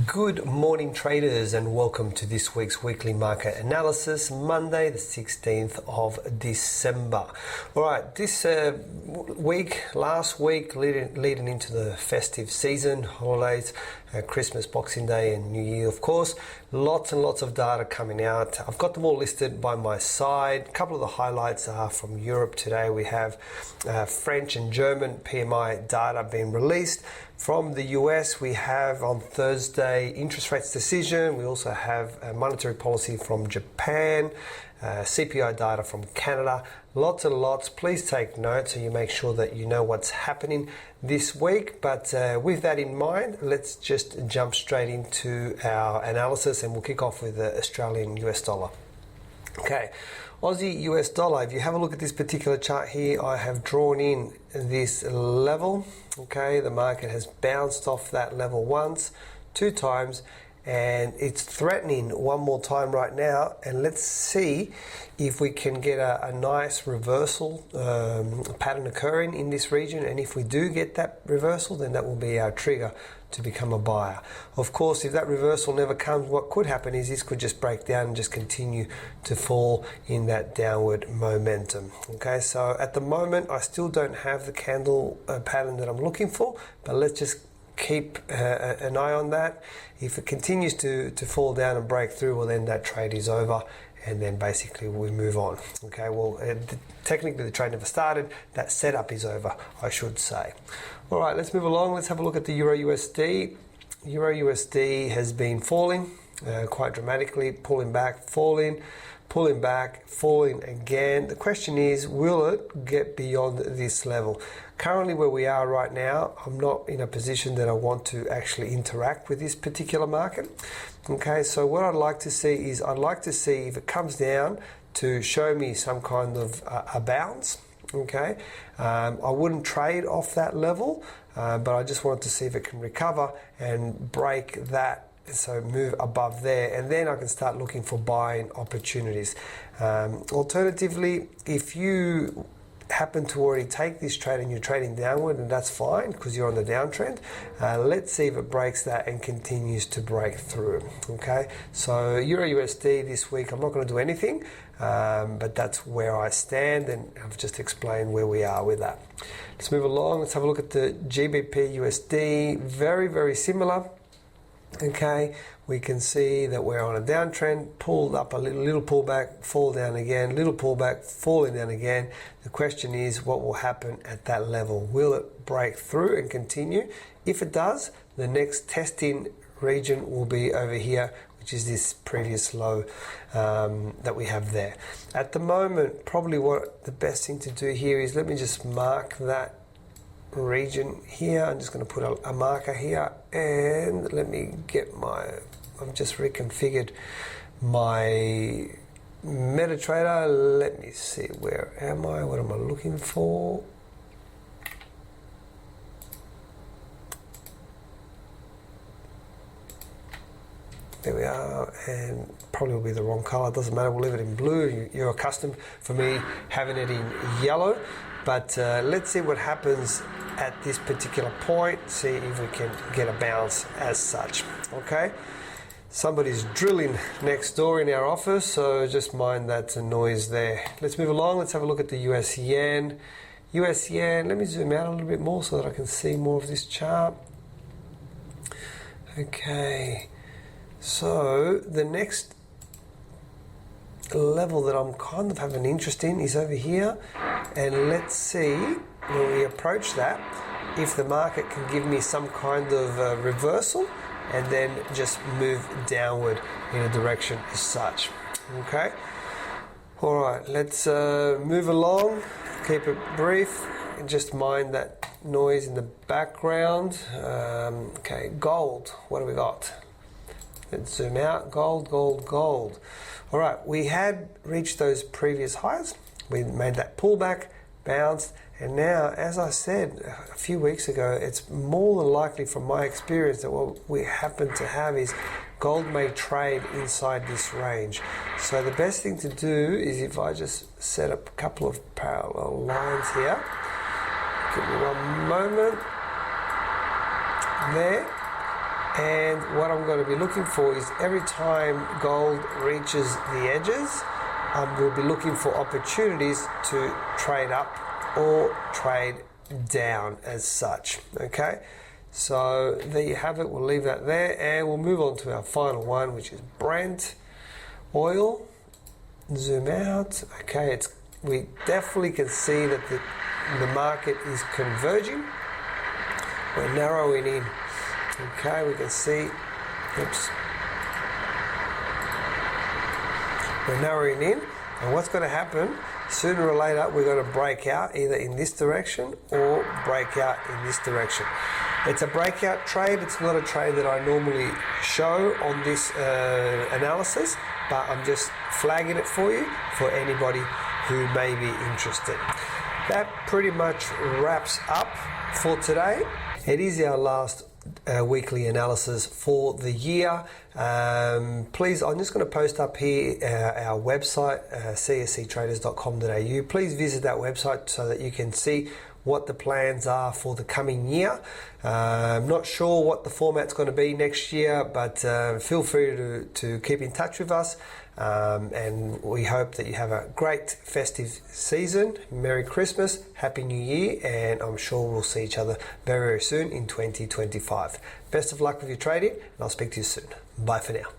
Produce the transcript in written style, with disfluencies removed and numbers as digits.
Good morning, traders, and welcome to this week's weekly market analysis, Monday the 16th of December. All right, this last week leading into the festive season, holidays, Christmas, Boxing Day and New Year, of course. Lots and lots of data coming out. I've got them all listed by my side. A couple of the highlights are from Europe today. We have French and German PMI data being released. From the US, we have on Thursday interest rates decision. We also have monetary policy from Japan, CPI data from Canada. Lots and lots. Please take note so you make sure that you know what's happening this week. But with that in mind, let's just jump straight into our analysis and we'll kick off with the Australian US dollar. Okay, Aussie US dollar, if you have a look at this particular chart here, I have drawn in this level. Okay, the market has bounced off that level once, two times, and it's threatening one more time right now. And let's see if we can get a nice reversal pattern occurring in this region. And if we do get that reversal, then that will be our trigger to become a buyer. Of course, if that reversal never comes, what could happen is this could just break down and just continue to fall in that downward momentum. Okay, so at the moment, I still don't have the candle pattern that I'm looking for, but let's just keep an eye on that. If it continues to fall down and break through, well, then that trade is over, and then basically we move on. Okay, well, technically the trade never started. That setup is over, I should say. All right, let's move along. Let's have a look at the Euro USD. Euro USD has been falling quite dramatically, pulling back, falling, pulling back, falling again. The question is, will it get beyond this level? Currently where we are right now, I'm not in a position that I want to actually interact with this particular market. Okay, so what I'd like to see is, I'd like to see if it comes down to show me some kind of a bounce. Okay, I wouldn't trade off that level, but I just wanted to see if it can recover and break that. So move above there, and then I can start looking for buying opportunities. Alternatively, if you happen to already take this trade and you're trading downward, and that's fine because you're on the downtrend, let's see if it breaks that and continues to break through. Okay, so Euro USD this week, I'm not going to do anything, but that's where I stand, and I've just explained where we are with that. Let's move along. Let's have a look at the GBP USD. Very, very similar. Okay, we can see that we're on a downtrend, pulled up a little pullback, fall down again, little pullback, falling down again. The question is, what will happen at that level? Will it break through and continue? If it does, the next testing region will be over here, which is this previous low that we have there. At the moment, probably what the best thing to do here is, let me just mark that region here. I'm just going to put a marker here, and let me get I've just reconfigured my MetaTrader. Let me see, where am I? What am I looking for? There we are, and probably will be the wrong color. Doesn't matter, we'll leave it in blue. You're accustomed for me having it in yellow, but let's see what happens at this particular point, see if we can get a bounce as such. Okay, somebody's drilling next door in our office, so just mind that noise there. Let's move along. Let's have a look at the US yen. US yen, let me zoom out a little bit more so that I can see more of this chart. Okay, so the next level that I'm kind of having interest in is over here, and let's see when we approach that if the market can give me some kind of reversal and then just move downward in a direction as such. Okay, all right, let's move along, keep it brief, and just mind that noise in the background. Okay, gold, what do we got? Let's zoom out. Gold. All right, we had reached those previous highs. We made that pullback, bounced, and now, as I said a few weeks ago, it's more than likely from my experience that what we happen to have is gold may trade inside this range. So the best thing to do is, if I just set up a couple of parallel lines here, give me one moment, there, And what I'm going to be looking for is every time gold reaches the edges, we'll be looking for opportunities to trade up or trade down as such. Okay, so there you have it. We'll leave that there and we'll move on to our final one, which is Brent oil. Zoom out. Okay, we definitely can see that the market is converging. We're narrowing in. Okay, we can see, oops. We're narrowing in, and what's going to happen, sooner or later, we're going to break out either in this direction or break out in this direction. It's a breakout trade. It's not a trade that I normally show on this analysis, but I'm just flagging it for you for anybody who may be interested. That pretty much wraps up for today. It is our last weekly analysis for the year. Please, I'm just going to post up here our website, csctraders.com.au. Please visit that website so that you can see what the plans are for the coming year. I'm not sure what the format's going to be next year, but feel free to keep in touch with us. And we hope that you have a great festive season. Merry Christmas, Happy New Year, and I'm sure we'll see each other very, very soon in 2025. Best of luck with your trading, and I'll speak to you soon. Bye for now.